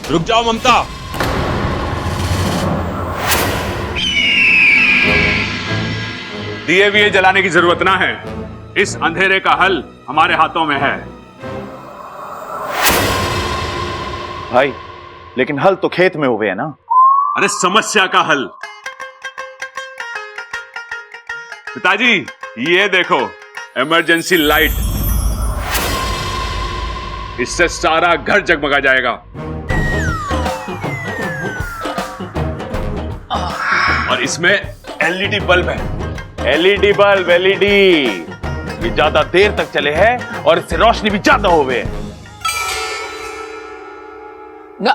रुक जाओ ममता। दिए विए जलाने की जरूरत ना है, इस अंधेरे का हल हमारे हाथों में है। भाई लेकिन हल तो खेत में हुए है ना। अरे समस्या का हल। पिताजी ये देखो, इमरजेंसी लाइट, इससे सारा घर जगमगा जाएगा। और इसमें एलईडी बल्ब है। एलईडी बल्ब, एलईडी ये ज्यादा देर तक चले हैं और इससे रोशनी भी ज्यादा हो गए। ना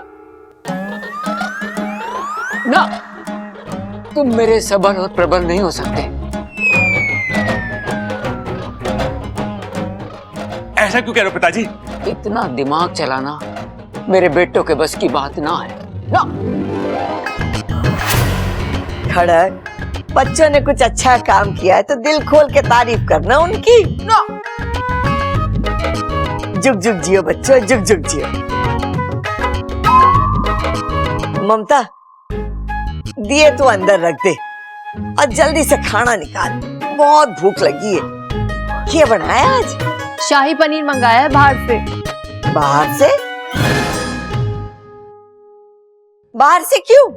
ना, तुम मेरे सबल और प्रबल नहीं हो सकते। ऐसा क्यों कह रहे हो पिताजी? इतना दिमाग चलाना मेरे बेटों के बस की बात ना है ना। खड़क, बच्चों ने कुछ अच्छा काम किया है तो दिल खोल के तारीफ करना उनकी ना। जुग जुग जियो बच्चों, जुग जुग जियो। ममता, दिए तो अंदर रख दे और जल्दी से खाना निकाल, बहुत भूख लगी है। क्या बनाया आज? शाही पनीर मंगाया है बाहर से। बाहर से? बाहर से क्यों?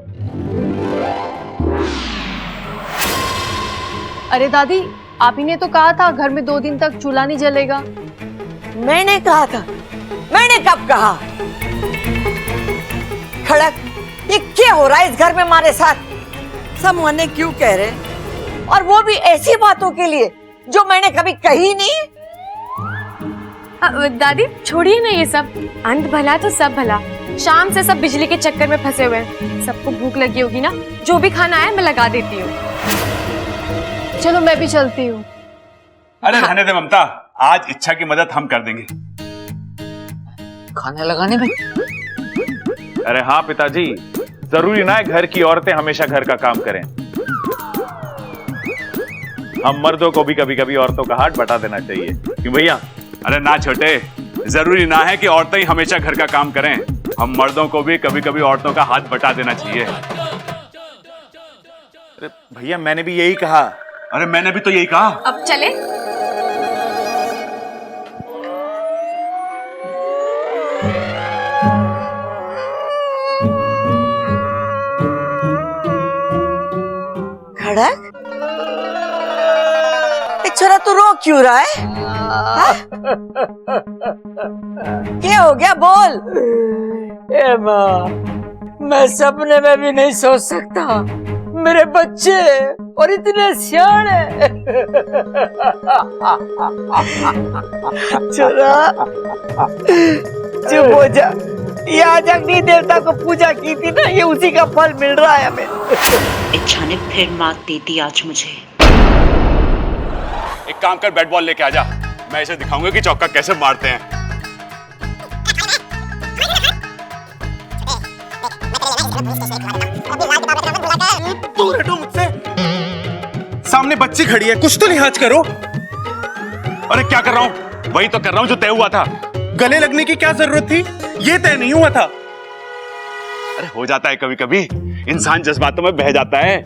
अरे दादी, आप ही ने तो कहा था घर में 2 दिन तक चूल्हा नहीं जलेगा। मैंने कहा था? मैंने कब कहा? खड़क, ये क्या हो रहा है इस घर में हमारे साथ? सब मने क्यों कह रहे हैं, और वो भी ऐसी बातों के लिए जो मैंने कभी कही नहीं। दादी छोड़िए ना ये सब, अंत भला तो सब भला। शाम से सब बिजली के चक्कर में फंसे हुए हैं। सबको भूख लगी होगी ना, जो भी खाना है मैं लगा देती हूँ। चलो मैं भी चलती हूँ। अरे रहने दे ममता, आज इच्छा की मदद हम कर देंगे। खाना लगाने में? अरे हाँ पिताजी, जरूरी ना है घर की औरतें हमेशा घर का काम करें। हम मर्दों को भी कभी कभी औरतों का हाथ बटा देना चाहिए, क्यों भैया? अरे ना छोटे, जरूरी ना है कि औरतें ही हमेशा घर का काम करें। हम मर्दों को भी कभी कभी औरतों का हाथ बटा देना चाहिए। अरे भैया मैंने भी यही कहा। अरे मैंने भी तो यही कहा। अब चले। खड़क, छोरा तू रो क्यों रहा है? क्या हो गया, बोल। ए माँ, मैं सपने में भी नहीं सोच सकता मेरे बच्चे और इतने सियाने। छोरा चुप हो जा, ये आज अग्नि देवता को पूजा की थी ना, ये उसी का फल मिल रहा है हमें। इच्छा ने फिर मात दे दी आज मुझे। एक काम कर, बैट बॉल लेके आ जा, मैं इसे दिखाऊंगा कि चौका कैसे मारते हैं। दूर हटो मुझसे, सामने बच्ची खड़ी है, कुछ तो लिहाज करो। अरे क्या कर रहा हूँ? वही तो कर रहा हूँ जो तय हुआ था। गले लगने की क्या जरूरत थी? ये तय नहीं हुआ था। अरे हो जाता है कभी कभी, इंसान जज्बातों में बह जाता है।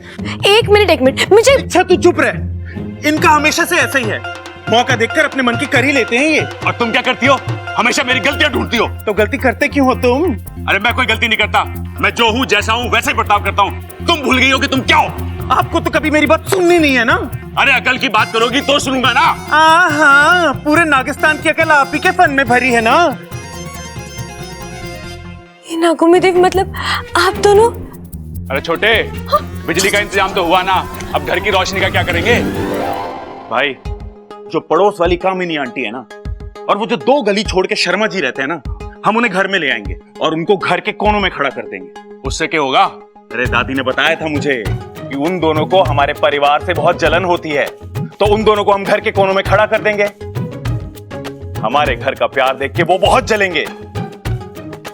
एक मिनट, मुझे। अच्छा तू चुप रह, इनका हमेशा से ऐसा ही है, मौका देखकर अपने मन की कर ही लेते हैं ये। और तुम क्या करती हो? हमेशा मेरी गलतियां ढूंढती हो। तो गलती करते क्यों हो तुम? अरे मैं कोई गलती नहीं करता, मैं जो हूँ जैसा हूँ वैसे ही बर्ताव करता हूँ। तुम भूल गई हो कि तुम क्या हो। आपको तो कभी मेरी बात सुननी नहीं है ना। अरे अकल की बात करोगी तो सुनूंगा ना। हाँ, पूरे नागिस्तान की अकल आप ही के फन में भरी है ना। ये नागुमी देवी मतलब आप दोनों? अरे छोटे, बिजली का इंतजाम तो हुआ ना, अब घर की रोशनी का क्या करेंगे? भाई, जो पड़ोस वाली कामिनी आंटी है ना, और वो जो 2 गली छोड़ के शर्मा जी रहते हैं ना, हम उन्हें घर में ले आएंगे और उनको घर के कोनों में खड़ा कर देंगे। उससे क्या होगा? अरे दादी ने बताया था मुझे कि उन दोनों को हमारे परिवार से बहुत जलन होती है, तो उन दोनों को हम घर के कोनों में खड़ा कर देंगे। हमारे घर का प्यार देख के वो बहुत जलेंगे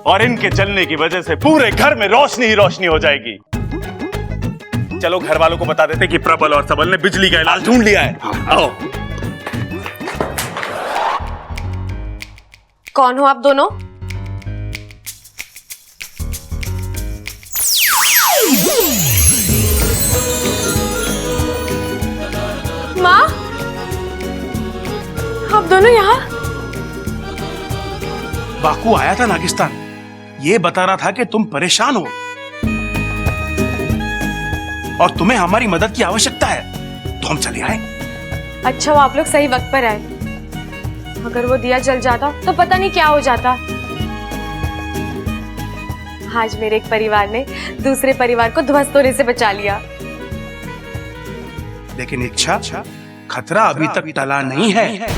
और इनके जलने की वजह से पूरे घर में रोशनी ही रोशनी हो जाएगी। चलो घर वालों को बता देते कि प्रबल और सबल ने बिजली का इलाज ढूंढ लिया है। आओ। कौन हो आप दोनों? दोनों यहाँ? बाकू आया था नागिस्तान, ये बता रहा था कि तुम परेशान हो और तुम्हें हमारी मदद की आवश्यकता है, तो हम चले आए। अच्छा वो आप लोग सही वक्त पर आए। अगर वो दिया जल जाता तो पता नहीं क्या हो जाता। आज मेरे एक परिवार ने दूसरे परिवार को ध्वस्त होने से बचा लिया। लेकिन इच्छा, खतरा अभी तक टला नहीं है।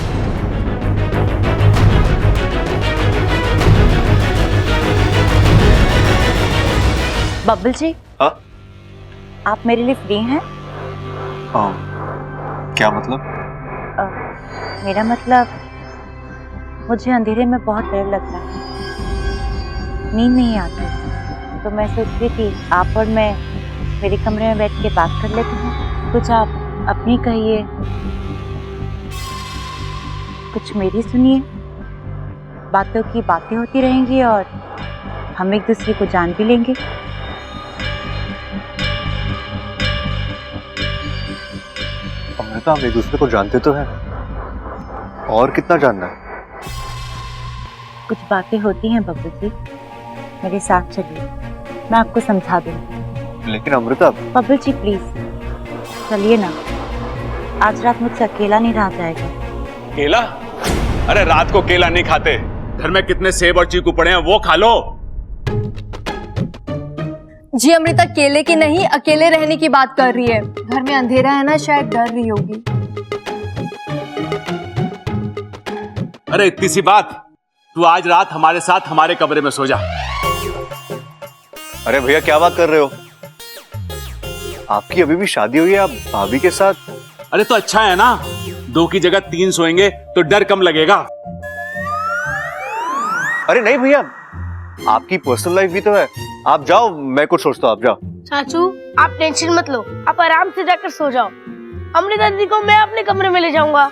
बब्बल जी, हाँ? आप मेरे लिए फ्री हैं? हाँ, क्या मतलब? मेरा मतलब, मुझे अंधेरे में बहुत डर लगता है, नींद नहीं आती, तो मैं सोच रही थी आप और मैं मेरे कमरे में बैठ के बात कर लेते हैं। कुछ आप अपनी कहिए, कुछ मेरी सुनिए। बातों की बातें होती रहेंगी और हम एक दूसरे को जान भी लेंगे। अमृता, हम एक दूसरे को जानते तो हैं, और कितना जानना है? कुछ बातें होती हैं बब्बू जी, मेरे साथ चलिए, मैं आपको समझा दूंगी। लेकिन अमृता। बब्बू जी प्लीज चलिए ना, आज रात मुझसे अकेला नहीं रहा जाएगा। केला? अरे रात को केला नहीं खाते, घर में कितने सेब और चीकू पड़े हैं वो खा लो। जी अमृता केले की नहीं, अकेले रहने की बात कर रही है। घर में अंधेरा है ना, शायद डर रही होगी। अरे इतनी सी बात, तू आज रात हमारे साथ हमारे कमरे में सो जा। अरे भैया क्या बात कर रहे हो? आपकी अभी भी शादी हुई है, आप भाभी के साथ? अरे तो अच्छा है ना, 2 की जगह 3 सोएंगे तो डर कम लगेगा। अरे नहीं भैया, आपकी पर्सनल लाइफ भी तो है, आप जाओ, मैं कुछ सोचता हूँ, आप जाओ। चाचू आप टेंशन मत लो, आप आराम से जाकर सो जाओ। अमृता दीदी को मैं अपने कमरे में ले जाऊंगा।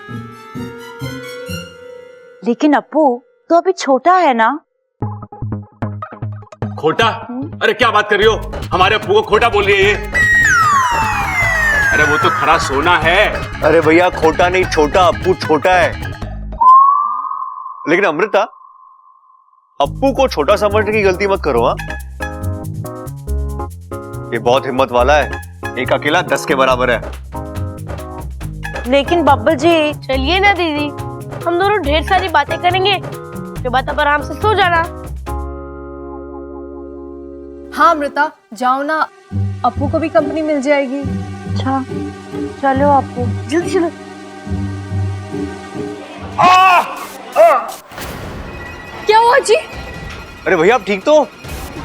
लेकिन अप्पू तो अभी छोटा है ना। खोटा? अरे क्या बात कर रही हो, हमारे अप्पू को खोटा बोल रही है ये? अरे वो तो खरा सोना है। अरे भैया खोटा नहीं, छोटा, अप्पू छोटा है। लेकिन अमृता, अप्पू को छोटा समझने की गलती मत करो। हाँ, ये बहुत हिम्मत वाला है, एक अकेला 10 के बराबर है। लेकिन बब्बल जी। चलिए ना दीदी, हम दोनों ढेर सारी बातें करेंगे, उसके बाद आप आराम से सो जाना। हाँ अमृता जाओ ना, अप्पू को भी कंपनी मिल जाएगी। अच्छा चलो अप्पू, जल्दी चलो। क्या हुआ जी? अरे भैया आप ठीक तो?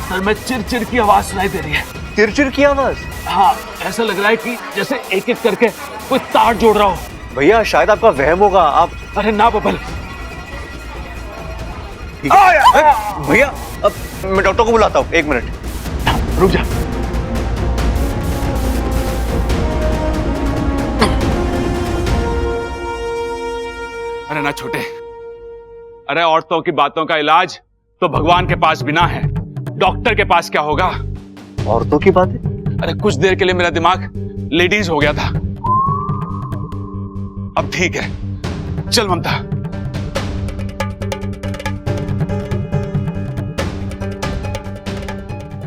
सर में चिर की आवाज सुनाई दे रही है। चिरचिर की आवाज? हाँ, ऐसा लग रहा है कि जैसे एक एक करके कोई तार जोड़ रहा हो। भैया शायद आपका वहम होगा, आप। अरे ना बबल। ठीक है भैया, अब मैं डॉक्टर को बुलाता हूँ, 1 मिनट रुक जा। अरे ना छोटे, अरे औरतों की बातों का इलाज तो भगवान के पास भी ना है, डॉक्टर के पास क्या होगा? औरतों की बातें? अरे कुछ देर के लिए मेरा दिमाग लेडीज हो गया था, अब ठीक है। चल ममता।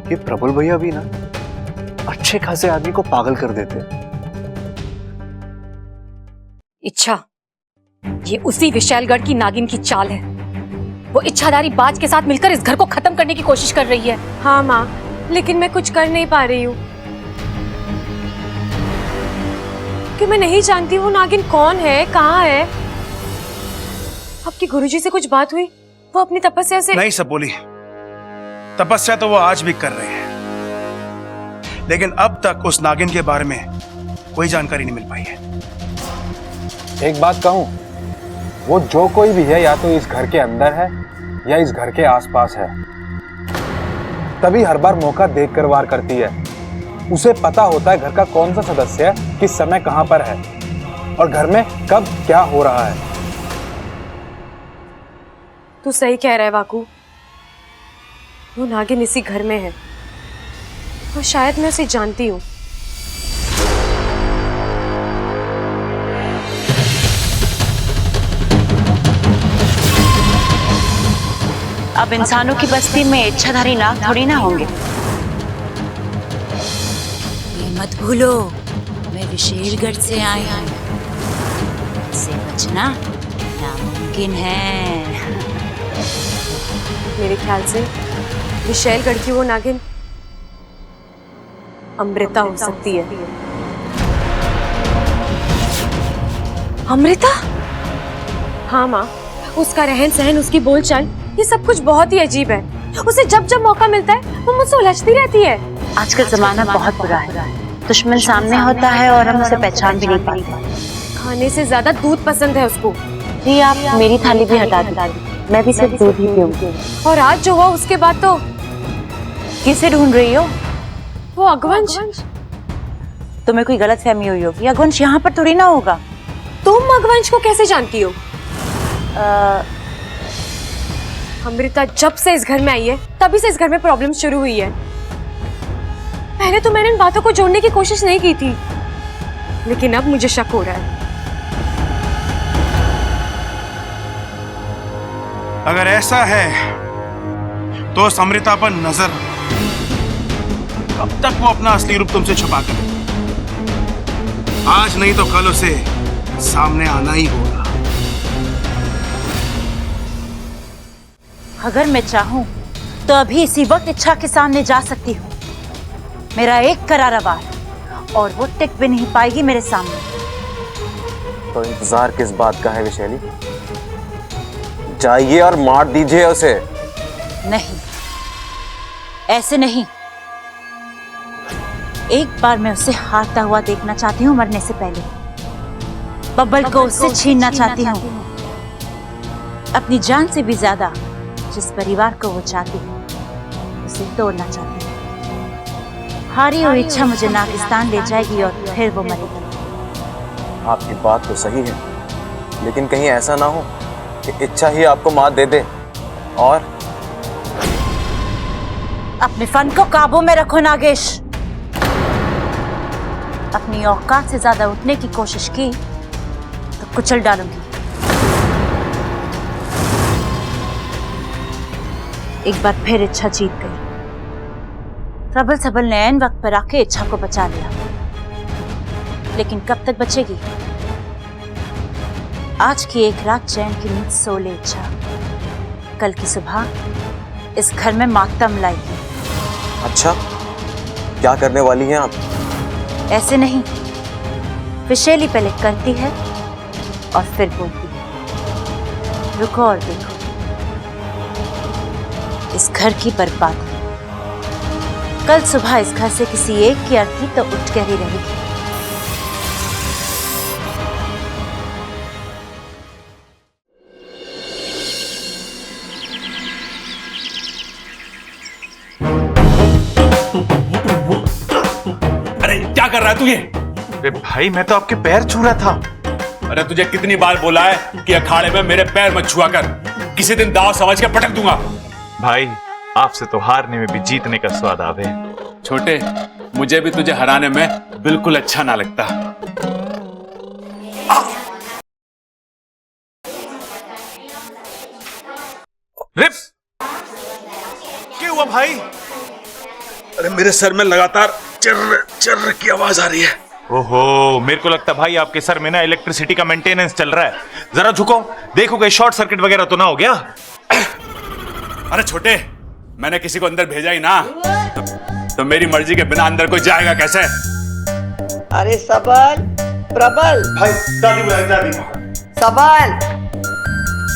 ये प्रबल भैया भी ना अच्छे खासे आदमी को पागल कर देते हैं। इच्छा, ये उसी विशालगढ़ की नागिन की चाल है। वो इच्छाधारी बाज के साथ मिलकर इस घर को खत्म करने की कोशिश कर रही है। हाँ माँ, लेकिन मैं कुछ कर नहीं पा रही हूँ कि मैं नहीं जानती वो नागिन कौन है, कहाँ है। आपकी गुरुजी से कुछ बात हुई? वो अपनी तपस्या से नहीं सब बोली, तपस्या तो वो आज भी कर रहे हैं, लेकिन अब तक उस नागिन के बारे में कोई जानकारी नहीं मिल पाई है। एक बात कहूं, वो जो कोई भी है या तो इस घर के अंदर है या इस घर के आसपास है, तभी हर बार मौका देखकर वार करती है। उसे पता होता है घर का कौन सा सदस्य है, किस समय कहां पर है और घर में कब क्या हो रहा है। तू सही कह रहा है वाकू, वो नागिन इसी घर में है और शायद मैं उसे जानती हूँ। अब इंसानों की बस्ती में इच्छाधारी नाग थोड़ी ना होंगे। ये मत भूलो, मैं विशेषगढ़ से आई हूँ। इससे बचना नामुमकिन है। मेरे ख्याल से विशैलगढ़ की वो नागिन अमृता हो सकती है। अमृता? हाँ माँ, उसका रहन सहन, उसकी बोलचाल, ये सब कुछ बहुत ही अजीब है। उसे जब जब मौका मिलता है वो मुझसे उलझती रहती है। आजकल जमाना बहुत बुरा है, दुश्मन सामने होता है और हम उसे पहचान भी नहीं पाते। खाने से ज्यादा दूध पसंद है उसको। जी आप मेरी थाली भी हटा दीजिए, मैं भी सिर्फ दूध ही पीऊंगी। और आज जो हुआ उसके बाद तो किसे ढूंढ रही हो? वो अगवंश। तुम्हें कोई गलत फहमी हुई होगी, अगवंश यहाँ पर थोड़ी ना होगा। तुम अगवंश को कैसे जानती हो? अमृता जब से इस घर में आई है तभी से इस घर में प्रॉब्लम शुरू हुई है। पहले तो मैंने इन बातों को जोड़ने की कोशिश नहीं की थी, लेकिन अब मुझे शक हो रहा है। अगर ऐसा है तो उस अमृता पर नजर रखो। कब तक वो अपना असली रूप तुमसे छुपा कर रखेगी? आज नहीं तो कल उसे सामने आना ही होगा। अगर मैं चाहूं तो अभी इसी वक्त इच्छा के सामने जा सकती हूँ। मेरा एक करारा वार और वो टिक भी नहीं पाएगी मेरे सामने। तो इंतजार किस बात का है विशैली? जाइए और मार दीजिए उसे। नहीं, ऐसे नहीं। एक बार मैं उसे हारता हुआ देखना चाहती हूँ, मरने से पहले। बब्बल को उससे छीनना चाहती हूँ, अपनी जान से भी ज्यादा। जिस परिवार को वो चाहती है उसे तोड़ना चाहती है। हारी हुई इच्छा मुझे नागिस्तान ले जाएगी और फिर वो मरेगी। आपकी बात तो सही है, लेकिन कहीं ऐसा ना हो कि इच्छा ही आपको मात दे दे। और अपने फन को काबू में रखो नागेश। अपनी औकात से ज्यादा उठने की कोशिश की तो कुचल डालूंगी। एक बार फिर इच्छा जीत गई। प्रबल सबल ने ऐन वक्त पर आके इच्छा को बचा लिया, लेकिन कब तक बचेगी? आज की एक रात चैन की नींद सो ले इच्छा, कल की सुबह इस घर में मातम लाएगी। अच्छा, क्या करने वाली हैं आप? ऐसे नहीं, विशैली पहले करती है और फिर बोलती है। रुको और देखो, इस घर की बर्बादी। कल सुबह इस घर से किसी एक की अर्थी तो उठ कर ही रहेगी। अरे क्या कर रहा है तू ये? अरे भाई, मैं तो आपके पैर छू रहा था। अरे तुझे कितनी बार बोला है कि अखाड़े में मेरे पैर मत छुआ कर, किसी दिन दाव समझ के पटक दूंगा। भाई, आपसे तो हारने में भी जीतने का स्वाद आवे। छोटे, मुझे भी तुझे हराने में बिल्कुल अच्छा ना लगता। रिप! क्या हुआ भाई? अरे मेरे सर में लगातार चर्र चर्र की आवाज आ रही है। ओहो, मेरे को लगता भाई आपके सर में ना इलेक्ट्रिसिटी का मेंटेनेंस चल रहा है। जरा झुको, देखो कहीं शॉर्ट सर्किट वगैरह तो ना हो गया। अरे छोटे, मैंने किसी को अंदर भेजा ही ना, तो मेरी मर्जी के बिना अंदर कोई जाएगा कैसे? अरे सबल, प्रबल, भाई दादी बुलाए, दादी। सबल,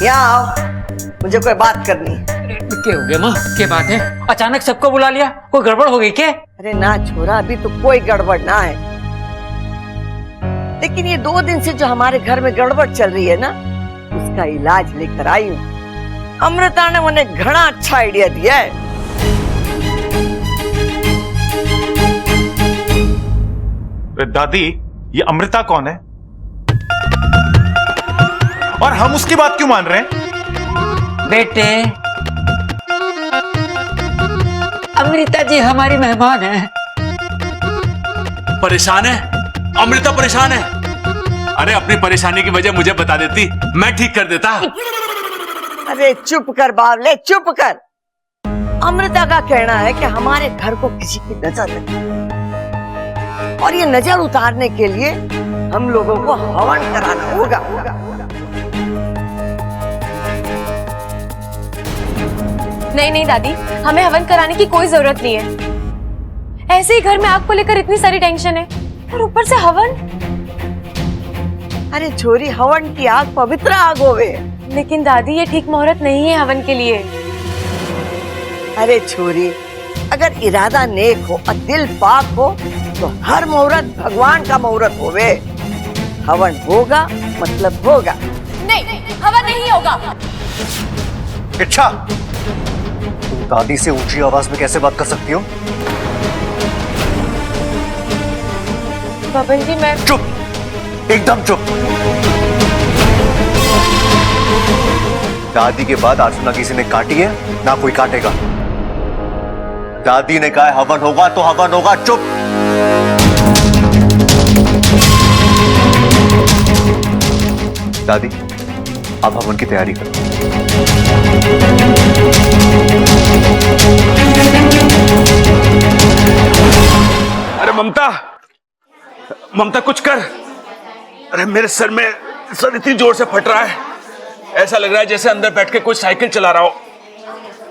यहाँ आओ, मुझे कोई बात करनी है। क्या हो गया माँ? क्या बात है? अचानक सबको बुला लिया, कोई गड़बड़ हो गई क्या? अरे ना छोरा, अभी तो कोई गड़बड़ ना है, लेकिन ये 2 दिन से जो हमारे घर में गड़बड़ चल रही है ना, उसका इलाज लेकर आई हूँ। अमृता ने मुझे घना अच्छा आइडिया दिया है। दादी, ये अमृता कौन है? और हम उसकी बात क्यों मान रहे हैं? बेटे, अमृता जी हमारी मेहमान है। परेशान है? अमृता परेशान है? अरे अपनी परेशानी की वजह मुझे बता देती, मैं ठीक कर देता। अरे चुप कर बावले, चुप कर। अमृता का कहना है कि हमारे घर को किसी की नजर लगी और ये नजर उतारने के लिए हम लोगों को हवन कराना होगा। नहीं नहीं दादी, हमें हवन कराने की कोई जरूरत नहीं है। ऐसे ही घर में आग को लेकर इतनी सारी टेंशन है और ऊपर से हवन। अरे छोरी, हवन की आग पवित्र आग होवे। लेकिन दादी, ये ठीक मुहूर्त नहीं है हवन के लिए। अरे छोरी, अगर इरादा नेक हो और दिल पाक हो तो हर मुहूर्त भगवान का मुहूर्त होवे। हवन होगा मतलब होगा। नहीं, हवन नहीं होगा। इच्छा, तुम दादी से ऊंची आवाज में कैसे बात कर सकती हो? बबन जी, मैं चुप, एकदम चुप। दादी के बाद आज ना किसी ने काटी है ना कोई काटेगा। दादी ने कहा हवन होगा तो हवन होगा। चुप। दादी, आप हवन की तैयारी करो। अरे ममता, ममता कुछ कर। अरे मेरे सर इतनी जोर से फट रहा है, ऐसा लग रहा है जैसे अंदर बैठ के कोई साइकिल चला रहा हो।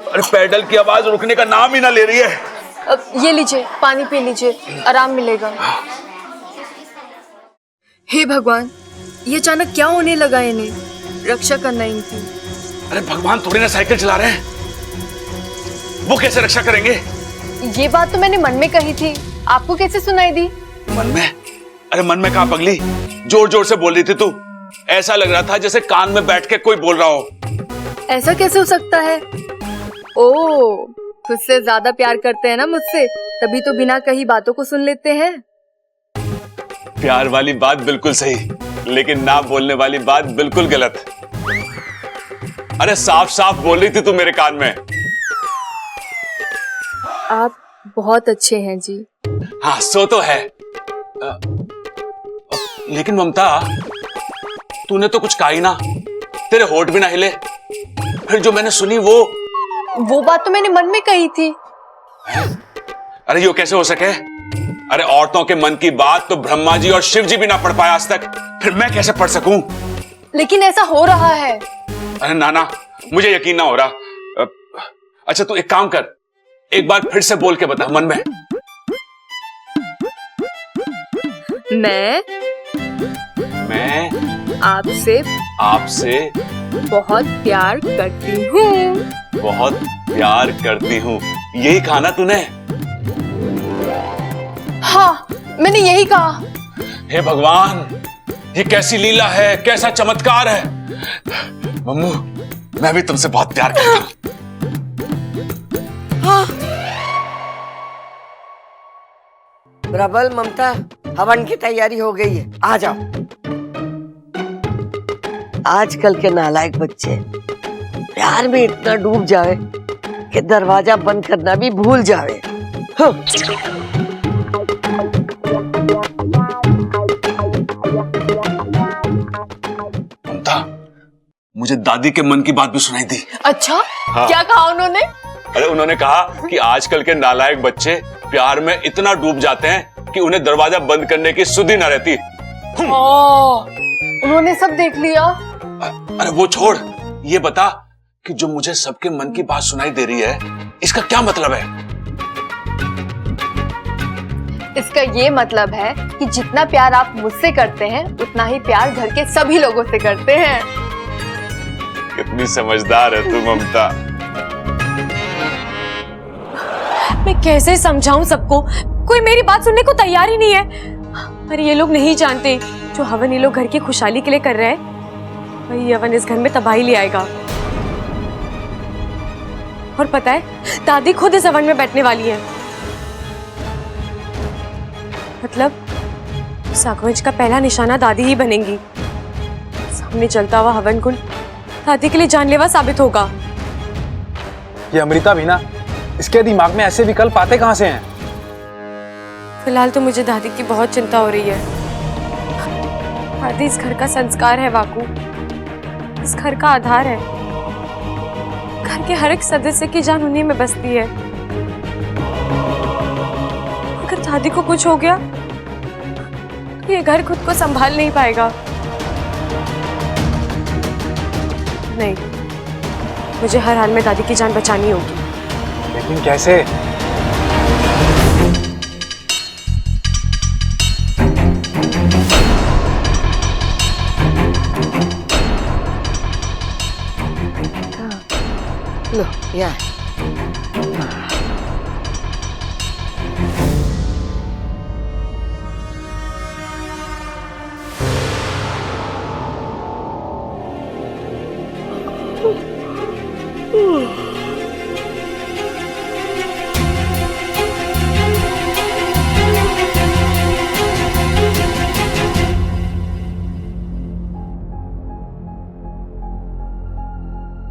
अरे पैडल की आवाज रुकने का नाम ही ना ले रही है। अब ये लीजिए, पानी पी लीजिए, आराम मिलेगा। हे भगवान, ये अचानक क्या होने लगा इन्हें? रक्षा करना इनकी। अरे भगवान थोड़ी ना साइकिल चला रहे हैं, वो कैसे रक्षा करेंगे? ये बात तो मैंने मन में कही थी, आपको कैसे सुनाई दी? मन में? अरे मन में कहाँ पगली, जोर जोर से बोल रही थी तू। ऐसा लग रहा था जैसे कान में बैठ के कोई बोल रहा हो। ऐसा कैसे हो सकता है? ओह, खुद से ज्यादा प्यार करते हैं ना मुझसे, तभी तो बिना कही बातों को सुन लेते हैं। प्यार वाली बात बिल्कुल सही, लेकिन ना बोलने वाली बात बिल्कुल गलत। अरे साफ साफ बोल रही थी तू मेरे कान में। आप बहुत अच्छे हैं जी। हाँ, सो तो है। लेकिन ममता, तूने तो कुछ कहा ही ना, तेरे होठ भी ना हिले। फिर जो मैंने सुनी वो बात तो मैंने मन में कही थी। अरे यो कैसे हो सके? अरे औरतों के मन की बात तो ब्रह्मा जी और शिव जी भी ना पढ़ पाया आज तक, फिर मैं कैसे पढ़ सकूं? लेकिन ऐसा हो रहा है। अरे नाना, मुझे यकीन ना हो रहा। अच्छा तू एक काम कर, एक बार फिर से बोल के बता मन में। मैं आपसे बहुत प्यार करती हूँ। बहुत प्यार करती हूँ, यही कहा ना तूने? हाँ, मैंने यही कहा। हे भगवान, ये कैसी लीला है, कैसा चमत्कार है। मम्मू, मैं भी तुमसे बहुत प्यार करता हूँ। प्रबल, ममता, हवन की तैयारी हो गई है, आ जाओ। आजकल के नालायक बच्चे प्यार में इतना डूब जावे कि दरवाजा बंद करना भी भूल जावे। ममता, मुझे दादी के मन की बात भी सुनाई दी। अच्छा, हाँ। क्या कहा उन्होंने? अरे उन्होंने कहा कि आजकल के नालायक बच्चे प्यार में इतना डूब जाते हैं कि उन्हें दरवाजा बंद करने की सुध ही ना रहती। उन्होंने सब देख लिया। अरे वो छोड़, ये बता कि जो मुझे सबके मन की बात सुनाई दे रही है, इसका क्या मतलब है? इसका ये मतलब है कि जितना प्यार आप मुझसे करते हैं, उतना ही प्यार घर के सभी लोगों से करते हैं। कितनी समझदार है तू ममता। मैं कैसे समझाऊं सबको, कोई मेरी बात सुनने को तैयार ही नहीं है। अरे ये लोग नहीं जानते, जो हवन ये लोग घर की खुशहाली के लिए कर रहे हैं, वही हवन इस घर में तबाही ले आएगा। और पता है, दादी खुद इस हवन में बैठने वाली है। मतलब सागवंश का पहला निशाना दादी ही बनेंगी। सामने चलता हुआ हवन कुंड दादी के लिए जानलेवा साबित होगा। ये अमृता भी ना, इसके दिमाग में ऐसे विकल्प आते कहां से हैं? फिलहाल तो मुझे दादी की बहुत चिंता हो रही है। दादी इस घर का संस्कार है वाकू, इस घर का आधार है। घर के हर एक सदस्य की जान उन्हीं में बसती है। अगर दादी को कुछ हो गया तो ये घर खुद को संभाल नहीं पाएगा। नहीं, मुझे हर हाल में दादी की जान बचानी होगी। लेकिन कैसे? लो यहाँ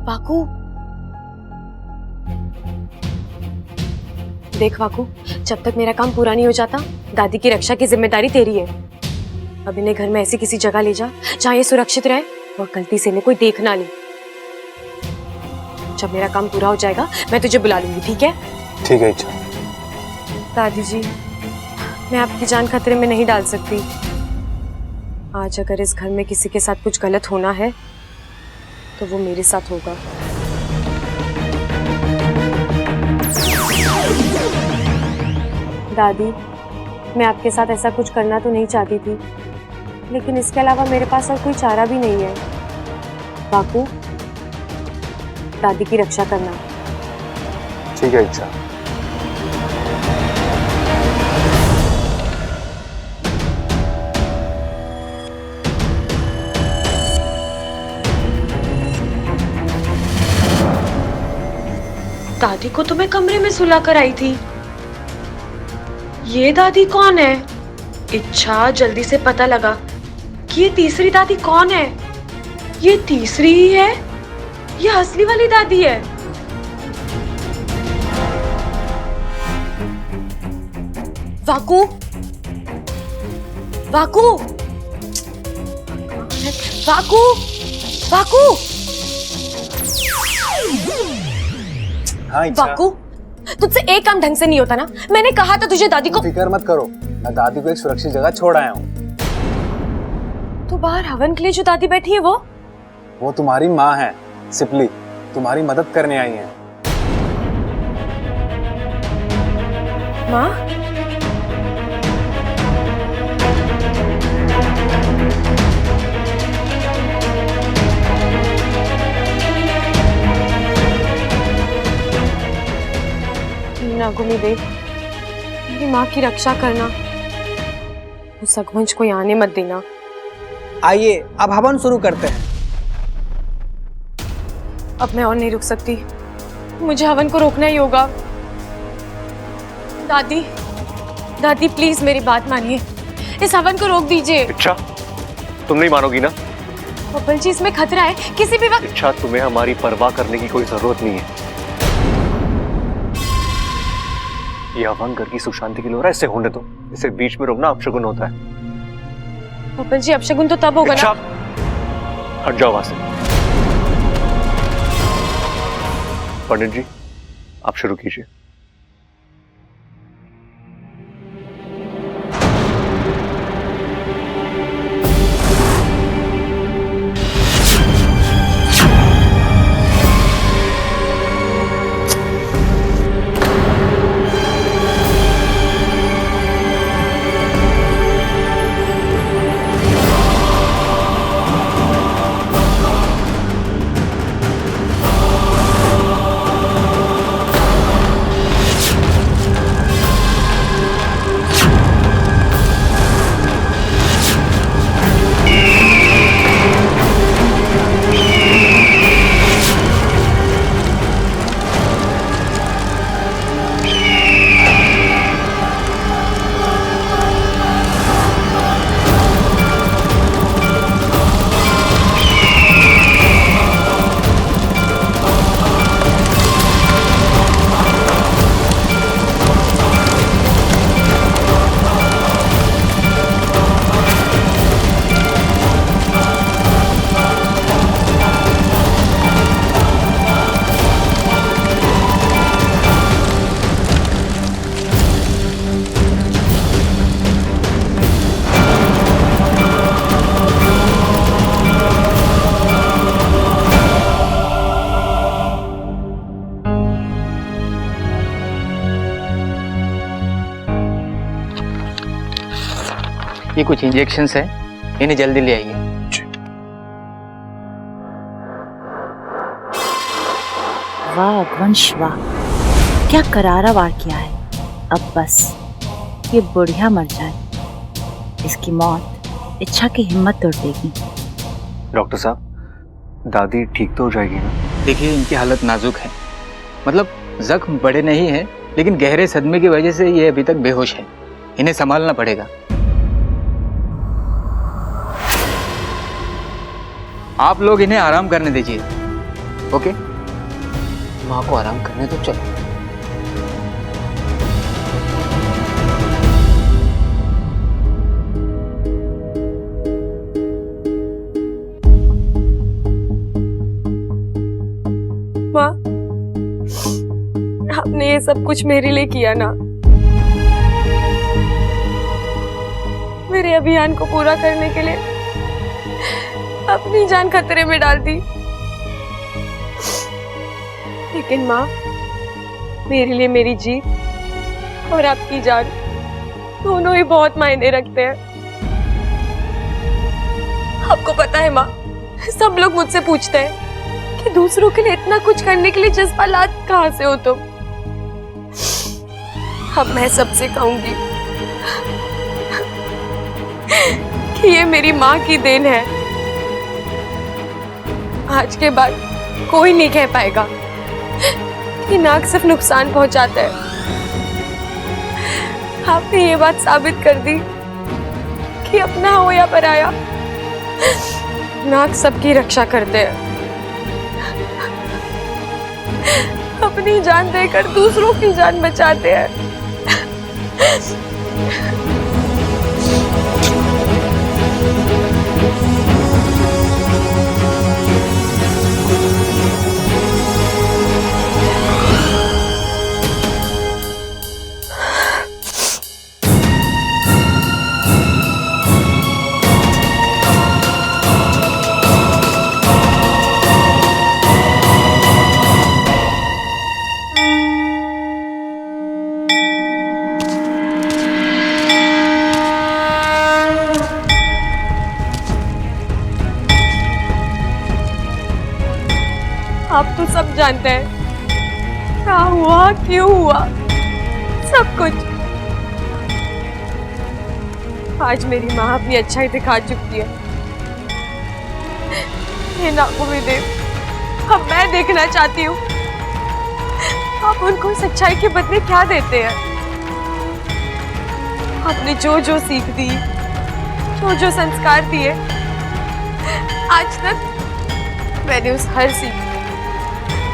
वाकू, देख वाकू, जब तक मेरा काम पूरा नहीं हो जाता दादी की रक्षा की जिम्मेदारी तेरी है। अब इन्हें घर में ऐसी किसी जगह ले जा जहाँ ये सुरक्षित रहे और गलती से इन्हें कोई देख ना ले। जब मेरा काम पूरा हो जाएगा मैं तुझे बुला लूंगी, ठीक है? ठीक है इच्छा। दादी जी, मैं आपकी जान खतरे में नहीं डाल सकती। आज अगर इस घर में किसी के साथ कुछ गलत होना है तो वो मेरे साथ होगा। दादी, मैं आपके साथ ऐसा कुछ करना तो नहीं चाहती थी, लेकिन इसके अलावा मेरे पास और कोई चारा भी नहीं है। बापू, दादी की रक्षा करना। ठीक है इच्छा। दादी को तो मैं कमरे में सुला कर आई थी। ये दादी कौन है? इच्छा, जल्दी से पता लगा कि ये तीसरी दादी कौन है। ये तीसरी ही है, ये असली वाली दादी है। वाकू, वाकू, वाकू, वाकू, हाँ इच्छा। वाकू, तुझसे एक काम ढंग से नहीं होता ना। मैंने कहा था तुझे दादी को। फिक्र मत करो, मैं दादी को एक सुरक्षित जगह छोड़ आया हूँ। तो बाहर हवन के लिए जो दादी बैठी है वो तुम्हारी माँ है, सिपली, तुम्हारी मदद करने आई है। माँ? नागुमी देव, मेरी माँ की रक्षा करना। उस अगवंश को यहाँ आने मत देना। आइए अब हवन शुरू करते हैं। अब मैं और नहीं रुक सकती, मुझे हवन को रोकना ही होगा। दादी, दादी प्लीज मेरी बात मानिए, इस हवन को रोक दीजिए। इच्छा, तुम नहीं मानोगी ना? बब्बल जी, इसमें खतरा है, किसी भी वक्त। इच्छा, तुम्हें हमारी परवाह करने की कोई जरूरत नहीं है। यह हवन घर की सुख शांति के लिए हो रहा है, इसे होने दो। इसे बीच में रोकना अपशगुन होता है। बब्बल जी, अपशगुन तो तब होगा ना। हट जाओ वहां से। पंडित जी, आप शुरू कीजिए। कुछ इंजेक्शंस हैं, इन्हें जल्दी ले आइए। वाह अगवंश वाह, क्या करारा वार किया है। अब बस ये बुढ़िया मर जाए, इसकी मौत इच्छा की हिम्मत तोड़ देगी। डॉक्टर साहब, दादी ठीक तो हो जाएगी ना? देखिए, इनकी हालत नाजुक है, मतलब जख्म बड़े नहीं हैं, लेकिन गहरे सदमे की वजह से ये अभी तक बेहोश है। इन्हें संभालना पड़ेगा। आप लोग इन्हें आराम करने दीजिए, ओके? माँ को आराम करने दो, चलो। माँ, आपने ये सब कुछ मेरे लिए किया ना। मेरे अभियान को पूरा करने के लिए अपनी जान खतरे में डाल दी। लेकिन माँ, मेरे लिए मेरी जीत और आपकी जान दोनों ही बहुत मायने रखते हैं। आपको पता है माँ, सब लोग मुझसे पूछते हैं कि दूसरों के लिए इतना कुछ करने के लिए जज्बात कहाँ से हो तुम? अब मैं सबसे कहूंगी कि ये मेरी माँ की देन है। आज के बाद कोई नहीं कह पाएगा कि नाक सिर्फ नुकसान पहुंचाता है। आपने ये बात साबित कर दी कि अपना हो या पराया, नाक सबकी रक्षा करते हैं। अपनी जान देकर दूसरों की जान बचाते हैं। आप तो सब जानते हैं क्या हुआ, क्यों हुआ, सब कुछ। आज मेरी माँ अपनी अच्छाई दिखा चुकी है। ये नागों में देव, अब मैं देखना चाहती हूँ आप उनको सच्चाई के बदले क्या देते हैं। आपने जो जो सीख दी, जो जो संस्कार दिए, आज तक मैंने उस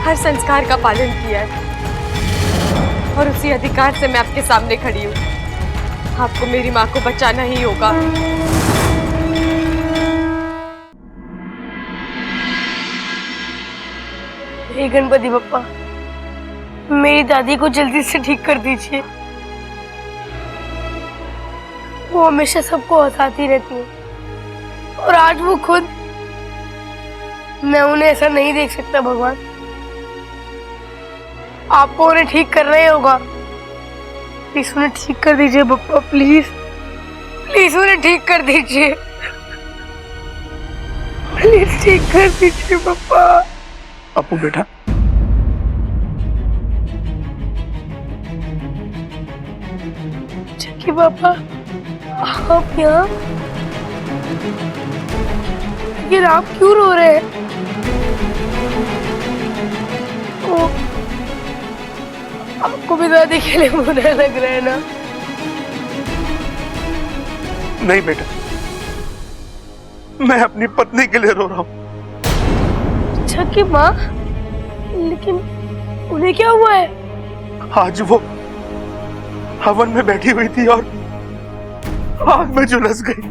हर संस्कार का पालन किया है और उसी अधिकार से मैं आपके सामने खड़ी हूँ। आपको मेरी माँ को बचाना ही होगा। हे गणपति बप्पा, मेरी दादी को जल्दी से ठीक कर दीजिए। वो हमेशा सबको हंसाती रहती है और आज वो खुद, मैं उन्हें ऐसा नहीं देख सकता। भगवान, आपको उन्हें ठीक करना ही होगा। प्लीज उन्हें ठीक कर दीजिए बप्पा, प्लीज प्लीज उन्हें ठीक कर दीजिए, प्लीज ठीक कर दीजिए बप्पा। अपू बेटा, चक्की पापा, आप यहाँ? लेकिन आप क्यों रो रहे हैं? आपको भी दादी के लिए बुरा लग रहा है ना? नहीं बेटा, मैं अपनी पत्नी के लिए रो रहा हूँ। अच्छा की माँ, लेकिन उन्हें क्या हुआ है? आज वो हवन में बैठी हुई थी और आग में झुलस गई।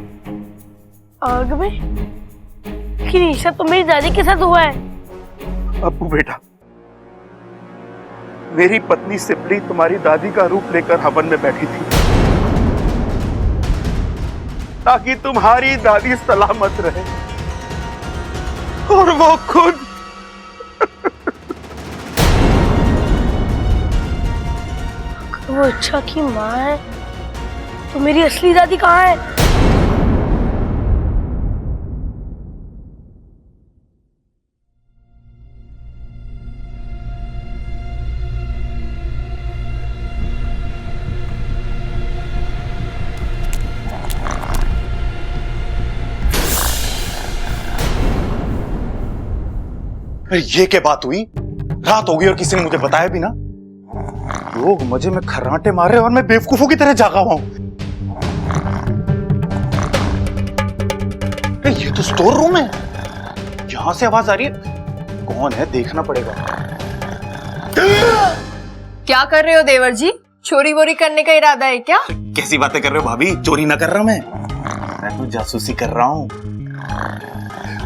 आग में? लेकिन ईशा तो मेरी दादी के साथ हुआ है। अब्बू बेटा, मेरी पत्नी सिपली तुम्हारी दादी का रूप लेकर हवन में बैठी थी ताकि तुम्हारी दादी सलामत रहे, और वो खुद वो इच्छा की माँ है तो मेरी असली दादी कहाँ है? अरे ये क्या बात हुई? रात हो गई और किसी ने मुझे बताया भी ना। लोग मजे में खर्राटे मार रहे हैं और मैं बेवकूफों की तरह जागा हुआ हूं। ये तो स्टोर रूम है, यहां से आवाज आ रही है। कौन है देखना पड़ेगा। क्या कर रहे हो देवर जी? चोरी वोरी करने का इरादा है क्या? कैसी बातें कर रहे हो भाभी? चोरी ना कर रहा मैं तो जासूसी कर रहा हूं।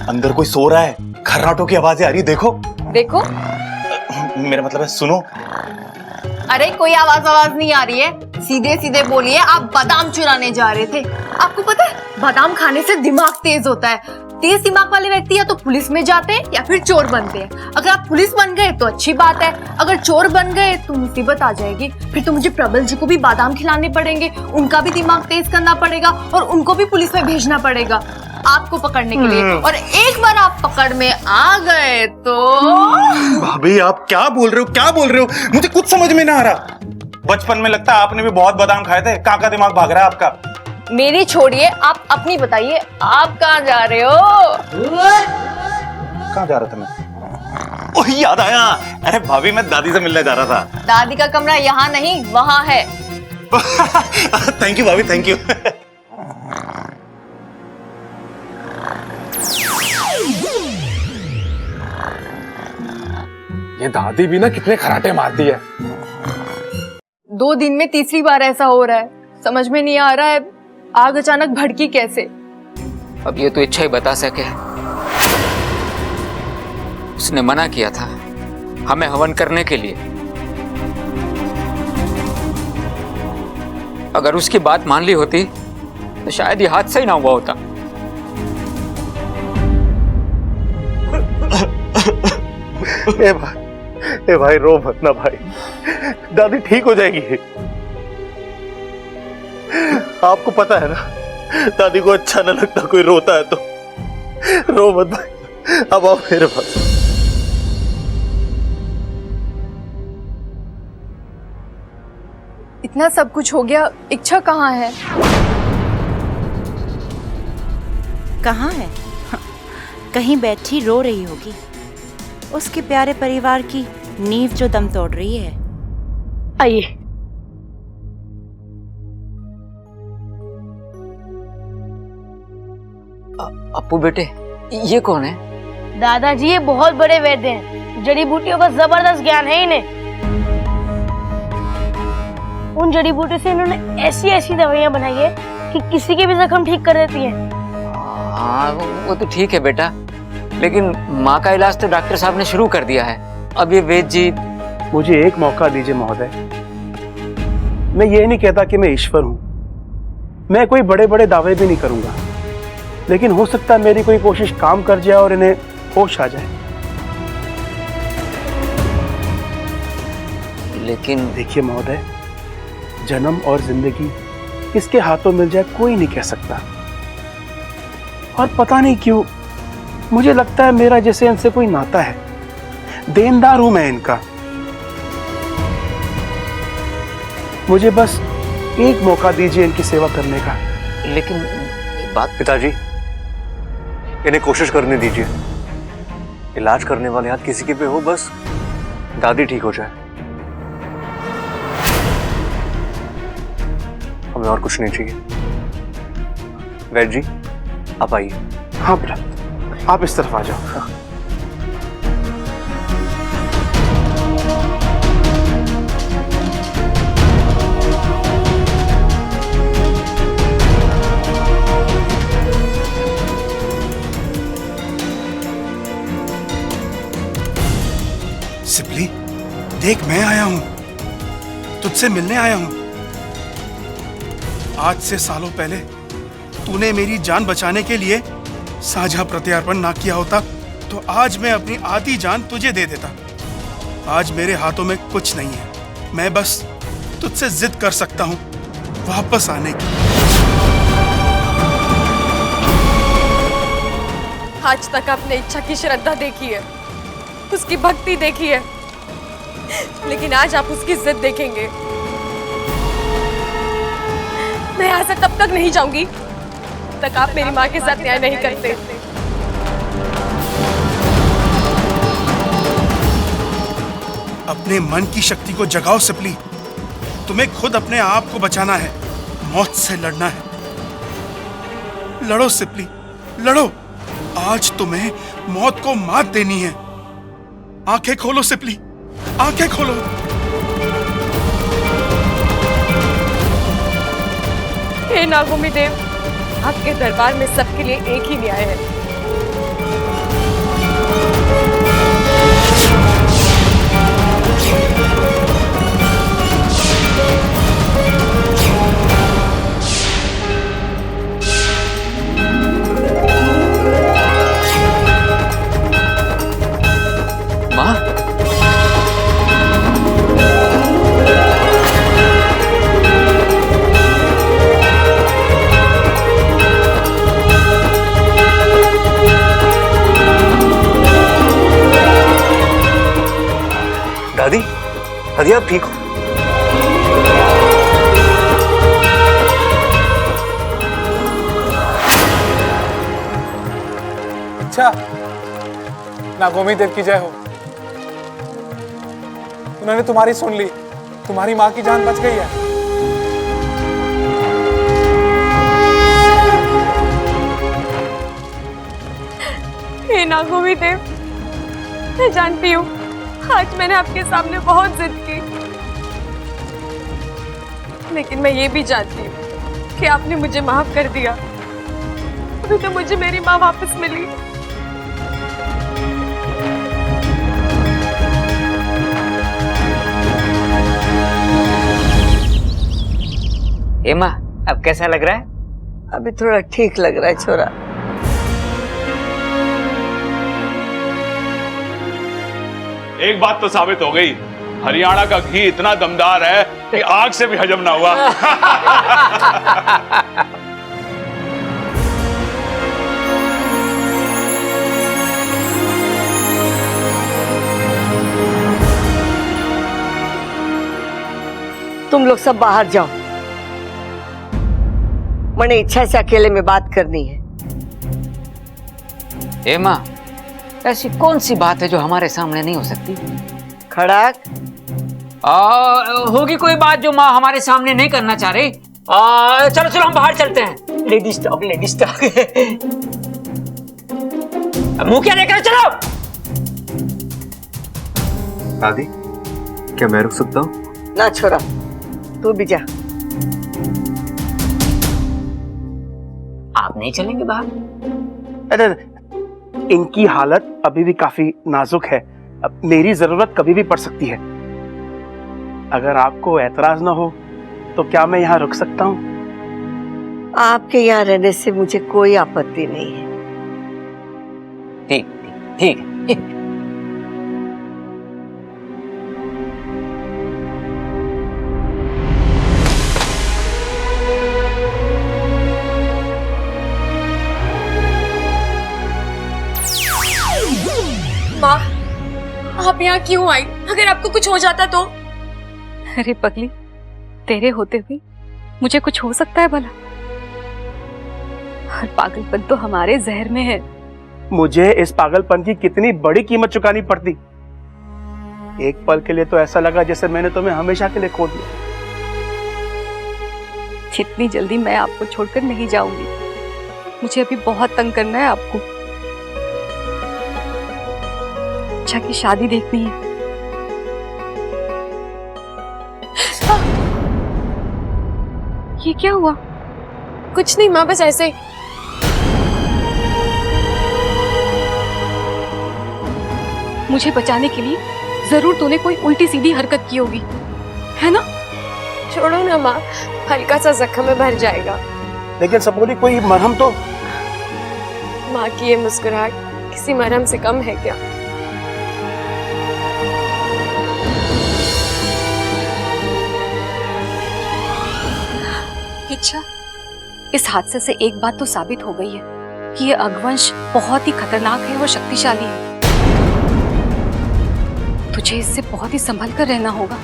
अंदर कोई सो रहा है, खर्राटों की आवाजें आ रही है। देखो देखो। मेरा मतलब है सुनो। अरे कोई आवाज नहीं आ रही है, सीधे सीधे बोलिए। आप बादाम चुराने जा रहे थे। आपको पता है बादाम खाने से दिमाग तेज होता है। तेज दिमाग वाले व्यक्ति या तो पुलिस में जाते हैं या फिर चोर बनते हैं। अगर आप पुलिस बन गए तो अच्छी बात है, अगर चोर बन गए तो मुसीबत आ जाएगी। फिर तो मुझे प्रबल जी को भी बादाम खिलाने पड़ेंगे, उनका भी दिमाग तेज करना पड़ेगा और उनको भी पुलिस में भेजना पड़ेगा आपको पकड़ने के लिए। और एक बार आप पकड़ में आ गए तो भाभी आप क्या बोल रहे हो, क्या बोल रहे हो? मुझे कुछ समझ में ना आ रहा। बचपन में लगता है आपने भी बहुत बादाम खाए थे। कहाँ का दिमाग भाग रहा है आपका? मेरी छोड़िए, आप अपनी बताइए, आप कहाँ जा रहे हो? कहाँ जा रहा था मैं? ओह याद आया। अरे भाभी मैं दादी से मिलने जा रहा था। दादी का कमरा यहाँ नहीं वहाँ है। थैंक यू भाभी, थैंक यू। ये दादी भी ना कितने खराटे मारती है। 2 दिन में तीसरी बार ऐसा हो रहा है। समझ में नहीं आ रहा है आग अचानक भड़की कैसे। अब ये तो इच्छा ही बता सके। उसने मना किया था हमें हवन करने के लिए। अगर उसकी बात मान ली होती तो शायद ये हादसा ही ना हुआ होता। ए भाई रो मत ना भाई, दादी ठीक हो जाएगी। आपको पता है ना दादी को अच्छा न लगता कोई रोता है तो। रो मत भाई, अब आओ मेरे पास। इतना सब कुछ हो गया, इच्छा कहाँ है? कहाँ है? कहीं बैठी रो रही होगी। उसके प्यारे परिवार की नींव जो दम तोड़ रही है। आइए। अप्पू बेटे, ये कौन है? दादाजी ये बहुत बड़े वैद्य हैं। जड़ी बूटियों का जबरदस्त ज्ञान है इन्हें। उन जड़ी बूटियों से इन्होंने ऐसी ऐसी दवाइयां बनाई है कि किसी के भी जख्म ठीक कर देती हैं। हाँ वो तो ठीक है बेटा, लेकिन माँ का इलाज तो डॉक्टर साहब ने शुरू कर दिया है। अब ये वैद्य जी। मुझे एक मौका दीजिए महोदय। मैं ये नहीं कहता कि मैं ईश्वर हूं, मैं कोई बड़े बड़े दावे भी नहीं करूंगा, लेकिन हो सकता है मेरी कोई कोशिश काम कर जाए और इन्हें होश आ जाए। लेकिन देखिए महोदय, जन्म और जिंदगी किसके हाथों मिल जाए कोई नहीं कह सकता। और पता नहीं क्यों मुझे लगता है मेरा जैसे इनसे कोई नाता है। देनदार हूं मैं इनका। मुझे बस एक मौका दीजिए इनकी सेवा करने का। लेकिन बात पिताजी, इन्हें कोशिश करने दीजिए। इलाज करने वाले हाथ किसी के भी हो, बस दादी ठीक हो जाए। हमें और कुछ नहीं चाहिए। वैद्य जी आप आइए। हाँ बेटा, आप इस तरफ आ जाओ। सिपली, देख मैं आया हूं, तुझसे मिलने आया हूं। आज से सालों पहले तूने मेरी जान बचाने के लिए साझा प्रत्यार्पण ना किया होता तो आज मैं अपनी आधी जान तुझे दे देता। आज मेरे हाथों में कुछ नहीं है, मैं बस तुझसे जिद कर सकता हूं वापस आने की। आज तक आपने इच्छा की श्रद्धा देखी है, उसकी भक्ति देखी है, लेकिन आज आप उसकी जिद देखेंगे। मैं यहाँ से तब तक नहीं जाऊंगी तक आप मेरी माँ के साथ न्याय नहीं करते। अपने मन की शक्ति को जगाओ सिपली। तुम्हें खुद अपने आप को बचाना है, मौत से लड़ना है। लड़ो सिपली, लड़ो। आज तुम्हें मौत को मात देनी है। आंखें खोलो सिपली, आंखें खोलो। हे नागोमी देव, आपके दरबार में सबके लिए एक ही न्याय है। माँ, दादी, दादी आप ठीक हो? अच्छा, नागोमी देव की जय हो। उन्होंने तुम्हारी सुन ली, तुम्हारी माँ की जान बच गई है। हे नागोमी देव, मैं जानती हूँ आज मैंने आपके सामने बहुत जिद की, लेकिन मैं ये भी जानती हूँ कि आपने मुझे माफ कर दिया। अभी तो मुझे मेरी माँ वापस मिली। ए माँ, अब कैसा लग रहा है? अभी थोड़ा ठीक लग रहा है छोरा। एक बात तो साबित हो गई, हरियाणा का घी इतना दमदार है कि आग से भी हजम ना हुआ। तुम लोग सब बाहर जाओ, मैंने इच्छा से अकेले में बात करनी है। ए माँ, ऐसी कौन सी बात है जो हमारे सामने नहीं हो सकती? खड़ाक, होगी कोई बात जो माँ हमारे सामने नहीं करना चाह रही। चलो चलो हम बाहर चलते हैं। Ladies talk, ladies talk. मुंह क्या लेकर चलो। दादी, क्या मैं रुक सकता हूँ? ना छोरा, तू भी जा। आप नहीं चलेंगे बाहर? अरे इनकी हालत अभी भी काफी नाजुक है, अब मेरी जरूरत कभी भी पड़ सकती है। अगर आपको ऐतराज ना हो तो क्या मैं यहाँ रुक सकता हूँ? आपके यहाँ रहने से मुझे कोई आपत्ति नहीं है। ठीक ठीक ठीक। माँ, आप यहाँ क्यों आई? अगर आपको कुछ हो जाता तो? अरे पगली, तेरे होते हुए मुझे कुछ हो सकता है भला? हर पागलपन तो हमारे जहर में है। मुझे इस पागलपन की कितनी बड़ी कीमत चुकानी पड़ती। एक पल के लिए तो ऐसा लगा जैसे मैंने तुम्हें हमेशा के लिए खो दिया। इतनी जल्दी मैं आपको छोड़कर नहीं जाऊंगी। मुझे अभी बहुत तंग करना है आपको। अच्छा की शादी देखनी है। ये क्या हुआ? कुछ नहीं माँ, बस ऐसे ही। मुझे बचाने के लिए जरूर तूने कोई उल्टी सीधी हरकत की होगी, है ना? छोड़ो ना माँ, हल्का सा जख्म में भर जाएगा। लेकिन सबोली कोई मरहम तो। माँ की ये मुस्कुराहट किसी मरहम से कम है क्या? अच्छा, इस हादसे से एक बात तो साबित हो गई है कि ये अगवंश बहुत ही खतरनाक है और शक्तिशाली है। तुझे इससे बहुत ही संभल कर रहना होगा।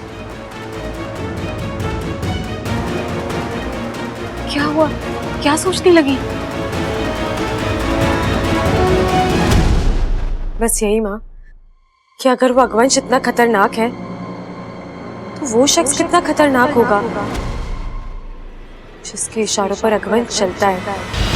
क्या हुआ? क्या सोचने लगी? बस यही माँ कि अगर वो अगवंश इतना खतरनाक है तो वो शख्स कितना खतरनाक होगा जिसके इशारों पर अकबर चलता है।